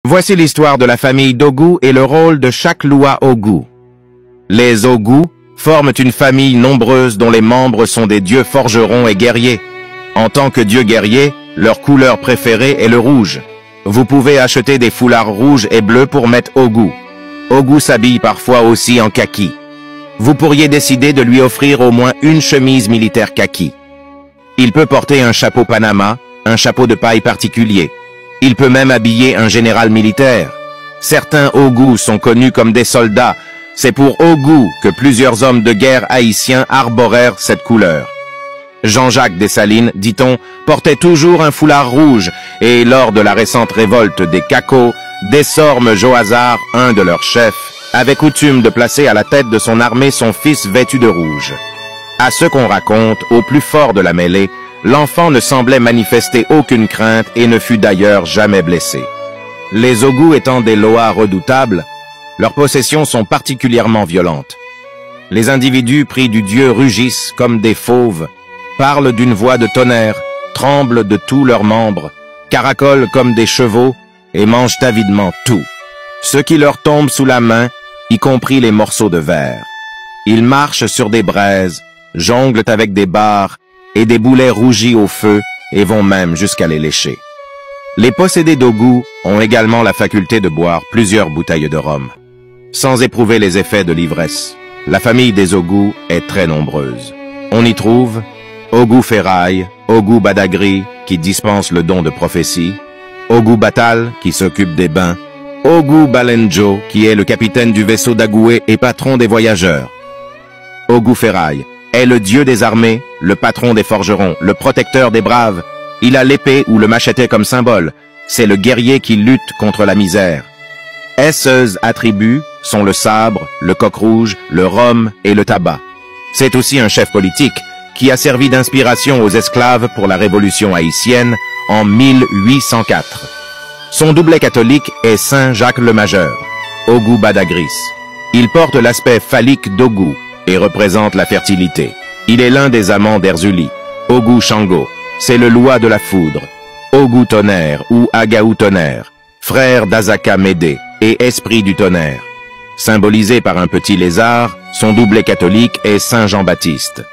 Voici l'histoire de la famille d'Ogu et le rôle de chaque loi Ogu. Les Ogu forment une famille nombreuse dont les membres sont des dieux forgerons et guerriers. En tant que dieux guerriers, leur couleur préférée est le rouge. Vous pouvez acheter des foulards rouges et bleus pour mettre Ogu. Ogu s'habille parfois aussi en kaki. Vous pourriez décider de lui offrir au moins une chemise militaire kaki. Il peut porter un chapeau Panama, un chapeau de paille particulier. Il peut même habiller un général militaire. Certains Ogu sont connus comme des soldats. C'est pour Ogu que plusieurs hommes de guerre haïtiens arborèrent cette couleur. Jean-Jacques Dessalines, dit-on, portait toujours un foulard rouge et lors de la récente révolte des Cacos, Desormes Joazar, un de leurs chefs, avait coutume de placer à la tête de son armée son fils vêtu de rouge. À ce qu'on raconte, au plus fort de la mêlée, l'enfant ne semblait manifester aucune crainte et ne fut d'ailleurs jamais blessé. Les Ogu étant des Loas redoutables, leurs possessions sont particulièrement violentes. Les individus pris du dieu rugissent comme des fauves, parlent d'une voix de tonnerre, tremblent de tous leurs membres, caracolent comme des chevaux et mangent avidement tout, ce qui leur tombe sous la main, y compris les morceaux de verre. Ils marchent sur des braises, jonglent avec des barres et des boulets rougis au feu et vont même jusqu'à les lécher. Les possédés d'Ogu ont également la faculté de boire plusieurs bouteilles de rhum, sans éprouver les effets de l'ivresse. La famille des Ogu est très nombreuse. On y trouve Ogu Ferraille, Ogu Badagri, qui dispense le don de prophétie, Ogu Batal, qui s'occupe des bains, Ogu Balenjo, qui est le capitaine du vaisseau d'Agoué et patron des voyageurs. Ogu Ferraille est le dieu des armées, le patron des forgerons, le protecteur des braves. Il a l'épée ou le macheté comme symbole. C'est le guerrier qui lutte contre la misère. Ses attributs sont le sabre, le coq rouge, le rhum et le tabac. C'est aussi un chef politique qui a servi d'inspiration aux esclaves pour la révolution haïtienne en 1804. Son doublet catholique est Saint Jacques le Majeur, Ogu Badagris. Il porte l'aspect phallique d'Ogu et représente la fertilité. Il est l'un des amants d'Erzuli. Ogu Shango, c'est le loi de la foudre. Ogu Tonnerre ou Agaou Tonnerre, frère d'Azaka Médé et esprit du tonnerre. Symbolisé par un petit lézard, son doublet catholique est Saint Jean-Baptiste.